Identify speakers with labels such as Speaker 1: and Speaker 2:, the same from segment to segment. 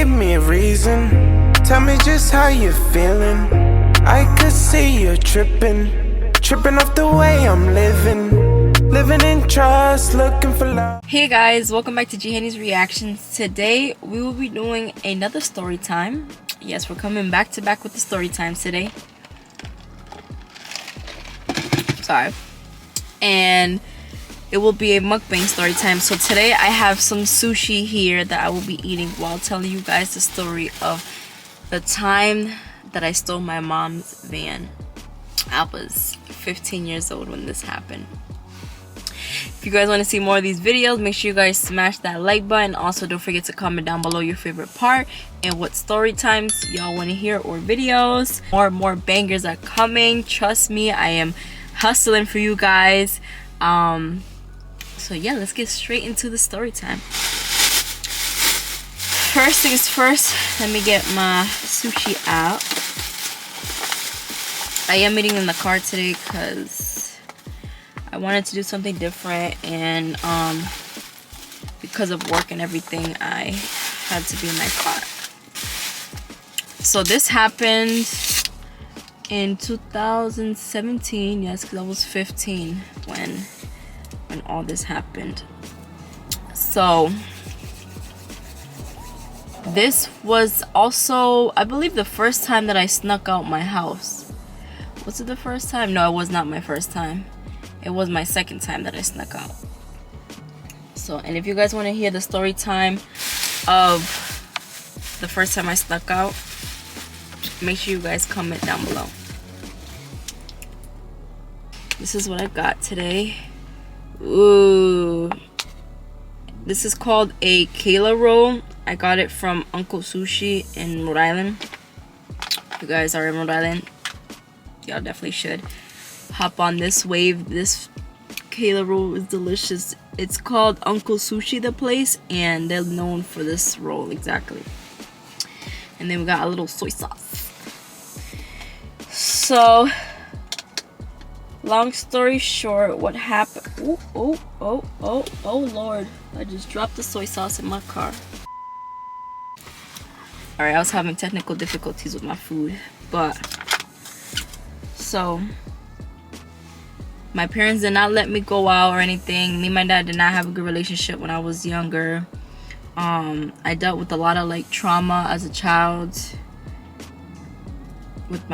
Speaker 1: give me a reason. Tell me just how you feeling. I could see you tripping off the way I'm living in trust, looking for love.
Speaker 2: Hey guys, welcome back to G Henny's Reactions. Today we will be doing another story time. Yes, we're coming back to back with the story times today. Sorry. And it will be a mukbang story time. So today I have some sushi here that I will be eating while telling you guys the story of the time that I stole my mom's van. I was 15 years old when this happened. If you guys want to see more of these videos, make sure you guys smash that like button. Also, don't forget to comment down below your favorite part and what story times y'all want to hear or videos. More bangers are coming. Trust me, I am hustling for you guys. So yeah, let's get straight into the story time. First things first, let me get my sushi out. I am eating in the car today because I wanted to do something different, and because of work and everything, I had to be in my car. So this happened in 2017, yes, because I was 15 when all this happened. So this was also, I believe, the first time that I snuck out my house. Was it the first time? No, it was not my first time. It was my second time that I snuck out. So, and if you guys want to hear the story time of the first time I snuck out, make sure you guys comment down below. This is what I got today. Ooh. This is called a Kayla roll. I got it from Uncle Sushi in Rhode Island. If you guys are in Rhode Island, y'all definitely should hop on this wave. This Kayla roll is delicious. It's called Uncle Sushi, the place, and they're known for this roll exactly. And then we got a little soy sauce. So, long story short, what happened? Oh Lord, I just dropped the soy sauce in my car. Alright, I was having technical difficulties with my food, but so my parents did not let me go out or anything. Me and my dad did not have a good relationship when I was younger. I dealt with a lot of like trauma as a child with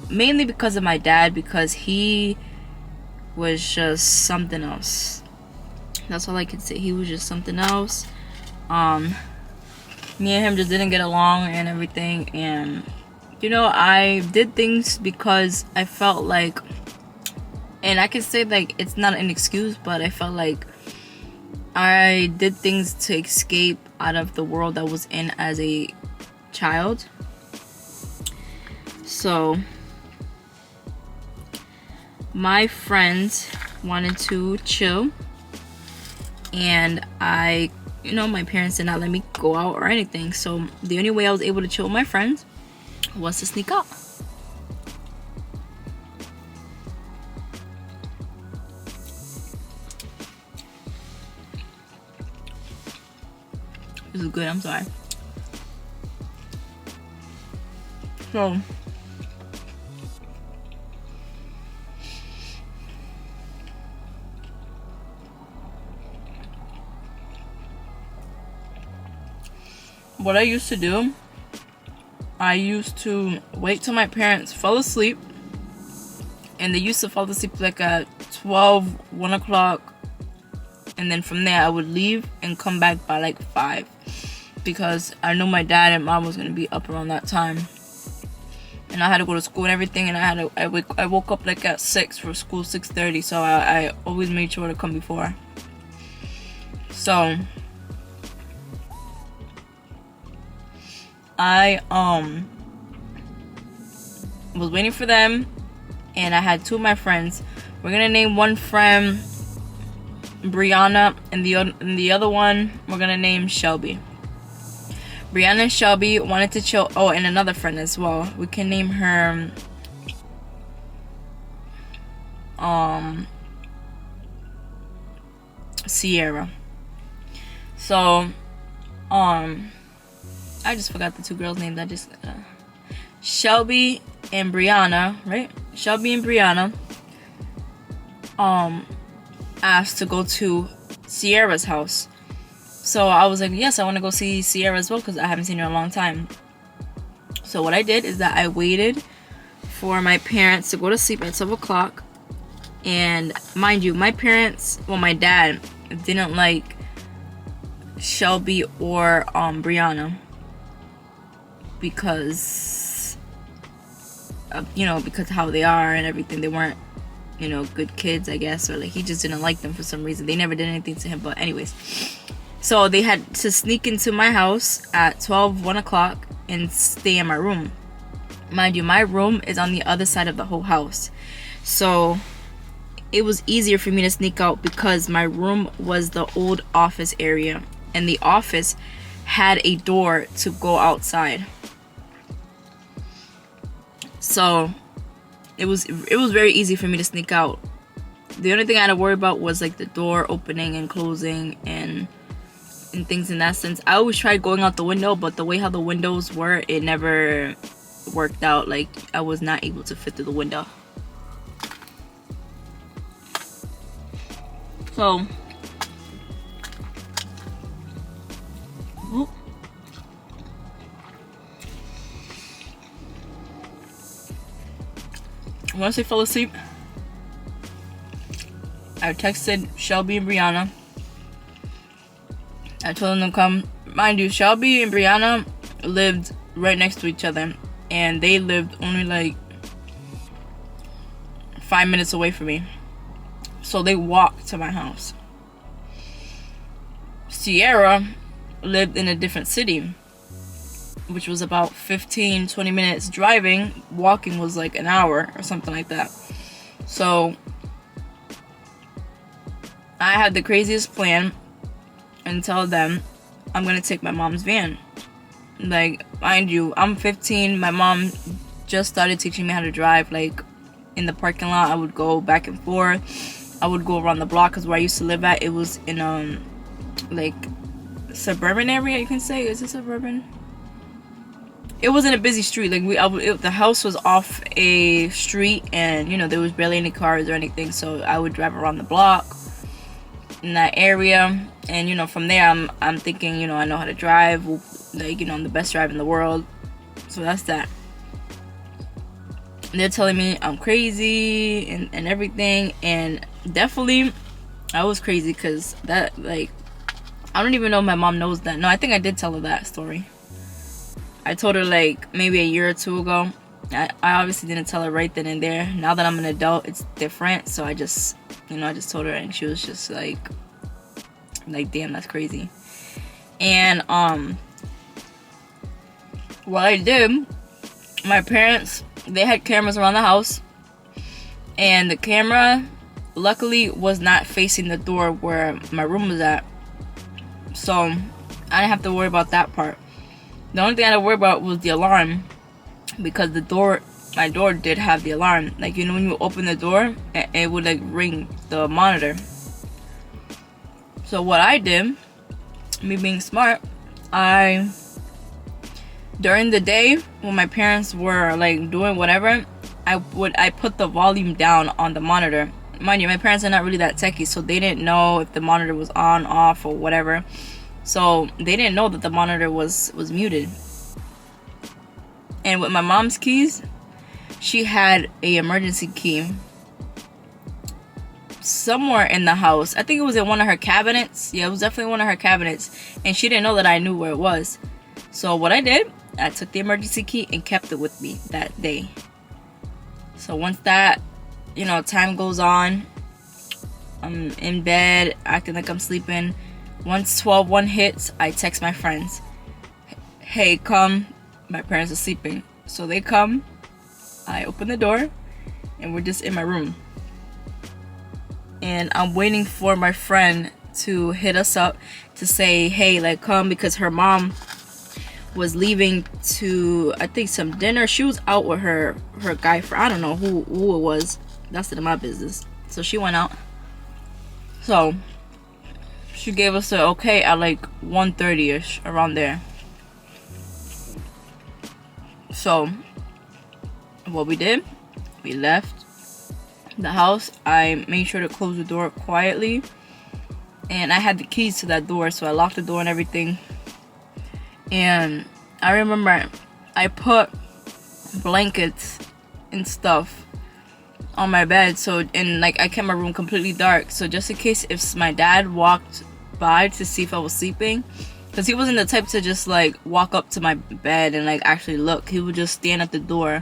Speaker 2: mainly because of my dad, because he was just something else. That's all I could say. He was just something else. Me and him just didn't get along and everything, and you know, I did things because I felt like, and I can say like it's not an excuse, but I felt like I did things to escape out of the world that was in as a child. So my friends wanted to chill, and you know, my parents did not let me go out or anything. So the only way I was able to chill with my friends was to sneak out. This is good, I'm sorry. So what I used to do, I used to wait till my parents fell asleep, and they used to fall asleep like at 12, 1 o'clock, and then from there I would leave and come back by like 5, because I knew my dad and mom was going to be up around that time, and I had to go to school and everything, and I woke up like at 6 for school, 6:30, so I always made sure to come before. So I was waiting for them, and I had 2 of my friends. We're gonna name one friend Brianna, and the other one we're gonna name Shelby. Brianna and Shelby wanted to chill. Oh, and another friend as well. We can name her Sierra. So I just forgot the two girls' names. I just Shelby and Brianna, right? Shelby and Brianna asked to go to Sierra's house. So I was like, yes, I want to go see Sierra as well because I haven't seen her in a long time. So what I did is that I waited for my parents to go to sleep at 12 o'clock. And mind you, my parents, well, my dad didn't like Shelby or Brianna because because how they are and everything. They weren't, good kids, I guess, or like he just didn't like them for some reason. They never did anything to him, but anyways. So they had to sneak into my house at 1 o'clock and stay in my room. Mind you, my room is on the other side of the whole house. So it was easier for me to sneak out because my room was the old office area. And the office had a door to go outside. So it was very easy for me to sneak out. The only thing I had to worry about was like the door opening and closing and things in that sense. I always tried going out the window, but the way how the windows were, it never worked out. Like I was not able to fit through the window. So once I fell asleep, I texted Shelby and Brianna. I told them to come. Mind you, Shelby and Brianna lived right next to each other, and they lived only like 5 minutes away from me. So they walked to my house. Sierra lived in a different city, which was about 15-20 minutes driving. Walking was like an hour or something like that. So I had the craziest plan and tell them I'm gonna take my mom's van. Like, mind you, I'm 15. My mom just started teaching me how to drive. Like, in the parking lot, I would go back and forth. I would go around the block because where I used to live at, it was in like suburban area, you can say. Is it suburban? It wasn't a busy street. Like the house was off a street, and there was barely any cars or anything. So I would drive around the block in that area, and from there I'm thinking, I know how to drive. Like, I'm the best driver in the world. So that's that. They're telling me I'm crazy and everything, and definitely I was crazy because that, like, I don't even know if my mom knows that. No, I think I did tell her that story. I told her like maybe a year or two ago. I obviously didn't tell her right then and there. Now that I'm an adult, it's different. So I just told her, and she was just like damn, that's crazy. And what I did, my parents, they had cameras around the house, and the camera luckily was not facing the door where my room was at. So I didn't have to worry about that part. The only thing I had to worry about was the alarm, because my door did have the alarm. Like, when you open the door, it would like ring the monitor. So what I did, me being smart, during the day when my parents were like doing whatever, I put the volume down on the monitor. Mind you, my parents are not really that techie, so they didn't know if the monitor was on, off, or whatever. So they didn't know that the monitor was muted. And with my mom's keys, she had a emergency key somewhere in the house. I think it was in one of her cabinets. Yeah, it was definitely one of her cabinets. And she didn't know that I knew where it was. So what I did, I took the emergency key and kept it with me that day. So once that, time goes on, I'm in bed, acting like I'm sleeping. Once 12:01 hits, I text my friends, hey, come. My parents are sleeping. So they come, I open the door, and we're just in my room. And I'm waiting for my friend to hit us up to say, hey, like, come, because her mom was leaving to, I think, some dinner. She was out with her guy friend. I don't know who it was. That's none of my business. So she went out. So she gave us a okay at like 1:30ish, around there. So what we did, we left the house. I made sure to close the door quietly, and I had the keys to that door, so I locked the door and everything. And I remember I put blankets and stuff on my bed, so, and like I kept my room completely dark, so just in case if my dad walked by to see if I was sleeping, because he wasn't the type to just like walk up to my bed and like actually look. He would just stand at the door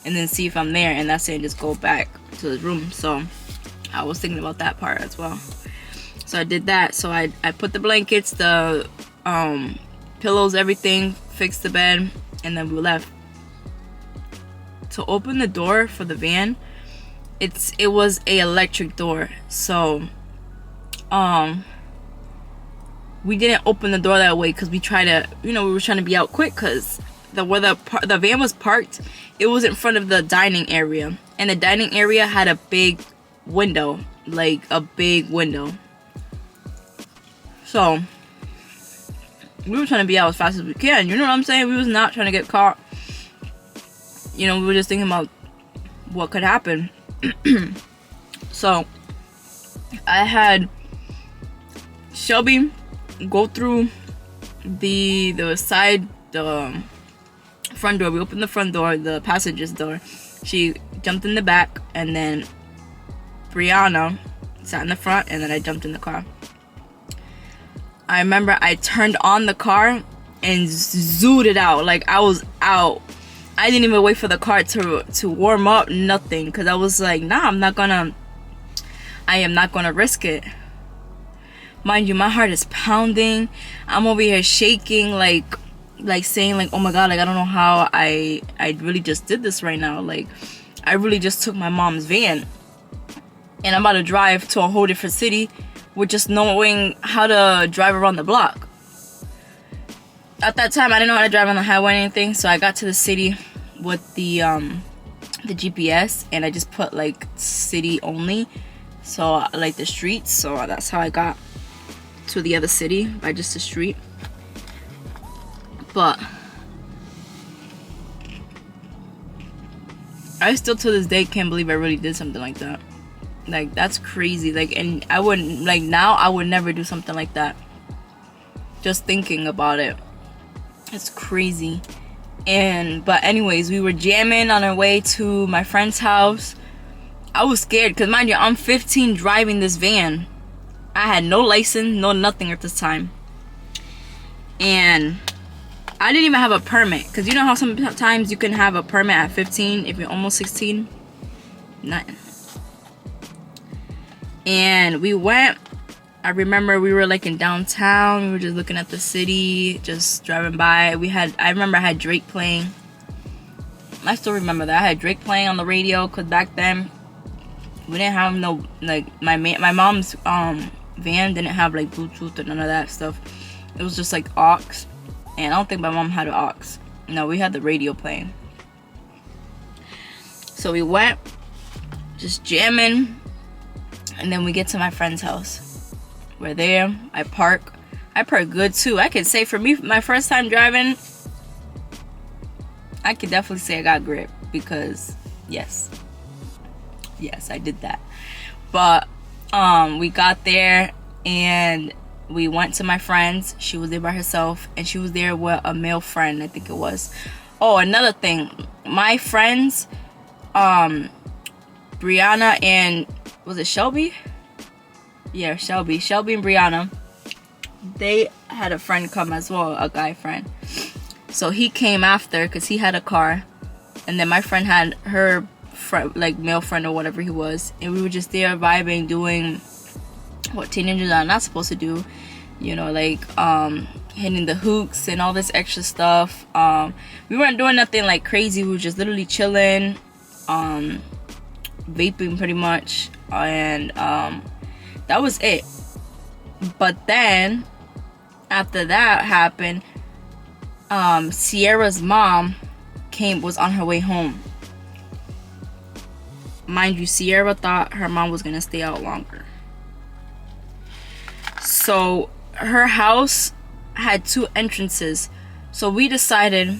Speaker 2: and then see if I'm there, and that's it, and just go back to his room. So I was thinking about that part as well. So I did that. So I put the blankets, the pillows, everything, fixed the bed, and then we left. To open the door for the van, it was a electric door, so we didn't open the door that way because we tried to, we were trying to be out quick, because where the van was parked, it was in front of the dining area, and the dining area had a big window, like a big window. So we were trying to be out as fast as we can, you know what I'm saying? We was not trying to get caught. We were just thinking about what could happen. So I had Shelby go through the front door. We opened the front door, the passenger's door. She jumped in the back, and then Brianna sat in the front, and then I jumped in the car. I remember I turned on the car and zooted it out. Like, I was out. I didn't even wait for the car to warm up, nothing, because I was like, nah, I am not gonna risk it. Mind you, my heart is pounding. I'm over here shaking, like saying, like, oh my god, like, I don't know how I really just did this right now. Like, I really just took my mom's van, and I'm about to drive to a whole different city with just knowing how to drive around the block. At that time, I didn't know how to drive on the highway or anything, so I got to the city with the GPS, and I just put like city only, so like the streets. So that's how I got to the other city, by just the street. But I still to this day can't believe I really did something like that. Like, that's crazy. Like, and I wouldn't, like, now I would never do something like that. Just thinking about it, it's crazy. But anyways, we were jamming on our way to my friend's house. I was scared because, mind you, I'm 15 driving this van. I had no license, no nothing at this time, and I didn't even have a permit, because you know how sometimes you can have a permit at 15 if you're almost 16. Nothing. And we went. I remember we were like in downtown. We were just looking at the city, just driving by. I remember I had Drake playing. I still remember that. I had Drake playing on the radio, because back then we didn't have no, like, my mom's van didn't have like Bluetooth or none of that stuff. It was just like aux, and I don't think my mom had an aux. No, we had the radio playing. So we went, just jamming, and then we get to my friend's house. We're there. I park good too. I could say, for me, my first time driving, I could definitely say I got grip, because yes, I did that. But we got there, and we went to my friend's. She was there by herself, and she was there with a male friend, I think it was. Oh, another thing, my friends, Brianna and, was it Shelby? Yeah, Shelby and Brianna, they had a friend come as well, a guy friend. So he came after, because he had a car, and then my friend had her friend, like male friend or whatever he was, and we were just there vibing, doing what teenagers are not supposed to do, like hitting the hooks and all this extra stuff. We weren't doing nothing like crazy. We were just literally chilling, vaping pretty much, and that was it. But then after that happened, Sierra's mom was on her way home. Mind you, Sierra thought her mom was gonna stay out longer. So her house had 2 entrances. So we decided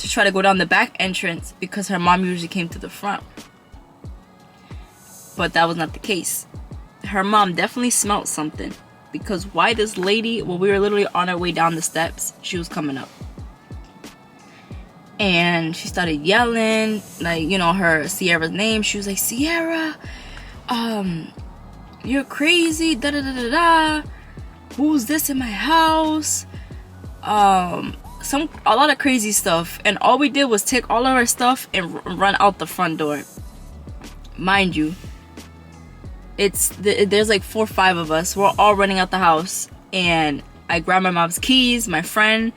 Speaker 2: to try to go down the back entrance because her mom usually came to the front. But that was not the case. Her mom definitely smelled something, because why this lady, well, we were literally on our way down the steps, she was coming up. And she started yelling, like, you know, her Sierra's name. She was like, Sierra, you're crazy, da da da da da. Who's this in my house? A lot of crazy stuff. And all we did was take all of our stuff and run out the front door. Mind you, there's like 4 or 5 of us. We're all running out the house, and I grab my mom's keys. My friend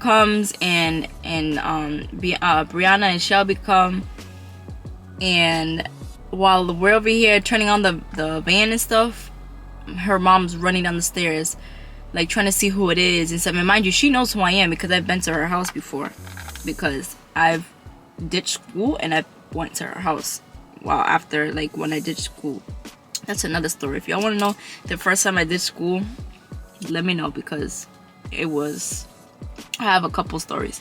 Speaker 2: comes, and Brianna and Shelby come, and while we're over here turning on the van and stuff, her mom's running down the stairs, like trying to see who it is and stuff. And mind you, she knows who I am because I've been to her house before, because I've ditched school and I went to her house. Well, after, like, when I ditched school. That's another story. If y'all want to know the first time I did school, let me know, because I have a couple stories.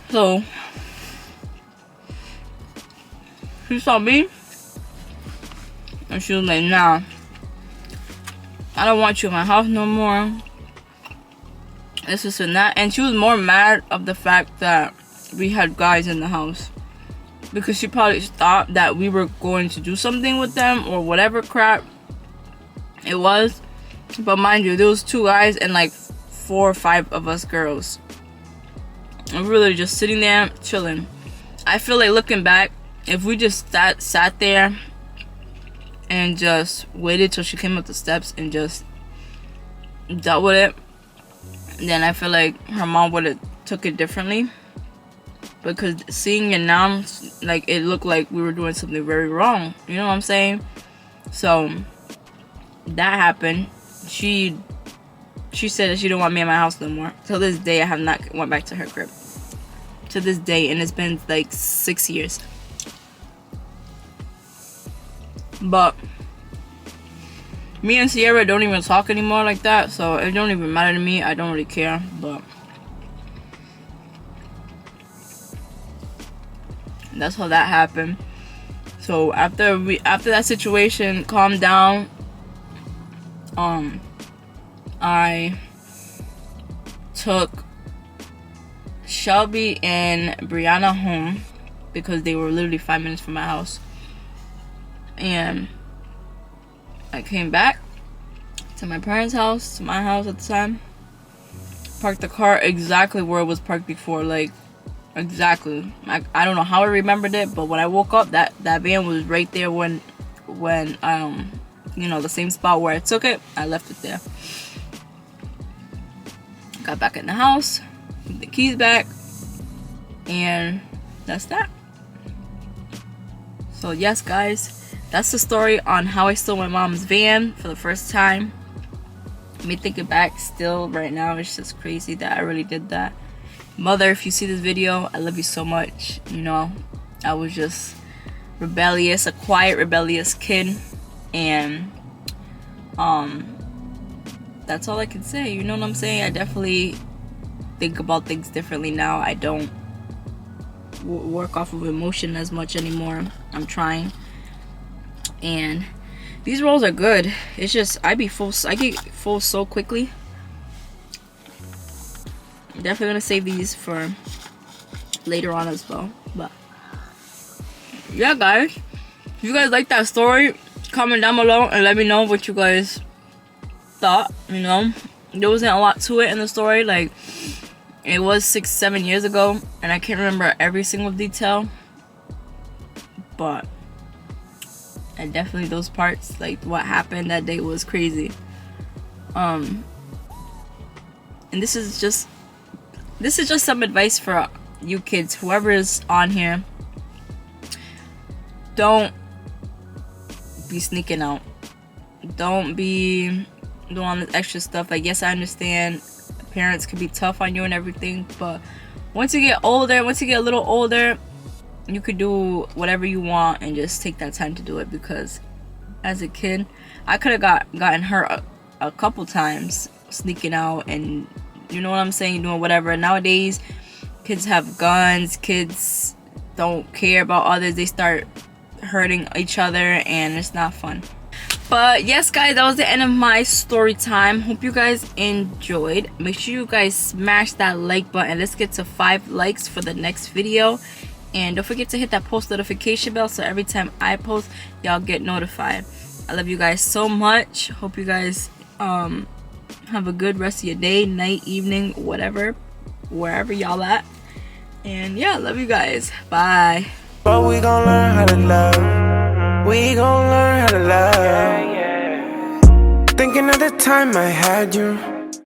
Speaker 2: So she saw me and she was like, nah, I don't want you in my house no more. This and that. And she was more mad of the fact that we had guys in the house, because she probably thought that we were going to do something with them or whatever crap it was. But mind you, there was 2 guys and like 4 or 5 of us girls. And we were really just sitting there chilling. I feel like, looking back, if we just sat there and just waited till she came up the steps and just dealt with it, then I feel like her mom would have took it differently. Because seeing it now, like, it looked like we were doing something very wrong. You know what I'm saying? So that happened. She said that she didn't want me in my house no more. Till this day, I have not went back to her crib. To this day, and it's been like 6 years. But me and Sierra don't even talk anymore like that, so it don't even matter to me. I don't really care. But that's how that happened. So after that situation calmed down, I took Shelby and Brianna home, because they were literally 5 minutes from my house. And I came back to my parents' house, to my house at the time. Parked the car exactly where it was parked before, like, exactly. I don't know how I remembered it, but when I woke up, that van was right there when you know, the same spot where I took it. I left it there. Got back in the house, put the keys back, and that's that. So yes, guys, that's the story on how I stole my mom's van for the first time. Me thinking back still right now, it's just crazy that I really did that. Mother, if you see this video, I love you so much. You know, I was just rebellious, a quiet, rebellious kid, and that's all I can say. You know what I'm saying? I definitely think about things differently now. I don't work off of emotion as much anymore. I'm trying, and these rolls are good. It's just I get full so quickly. I'm definitely gonna save these for later on as well. But yeah, guys, if you guys like that story, comment down below and let me know what you guys thought. You know, there wasn't a lot to it in the story. Like, it was 6-7 years ago, and I can't remember every single detail, but and definitely those parts, like what happened that day, was crazy. And this is just some advice for you kids, whoever is on here. Don't be sneaking out. Don't be doing all this extra stuff. Like, yes, I understand parents can be tough on you and everything, but once you get a little older, you could do whatever you want and just take that time to do it. Because as a kid, I could have gotten hurt a couple times sneaking out and you know what I'm saying, doing whatever. Nowadays, kids have guns, kids don't care about others, they start hurting each other, and it's not fun. But yes, guys, that was the end of my story time. Hope you guys enjoyed. Make sure you guys smash that like button. Let's get to 5 likes for the next video. And don't forget to hit that post notification bell so every time I post, y'all get notified. I love you guys so much. Hope you guys have a good rest of your day, night, evening, whatever, wherever y'all at. And yeah, love you guys. Bye.
Speaker 1: But we gon' learn how to love. We gon' learn how to love. Thinking of the time I had you.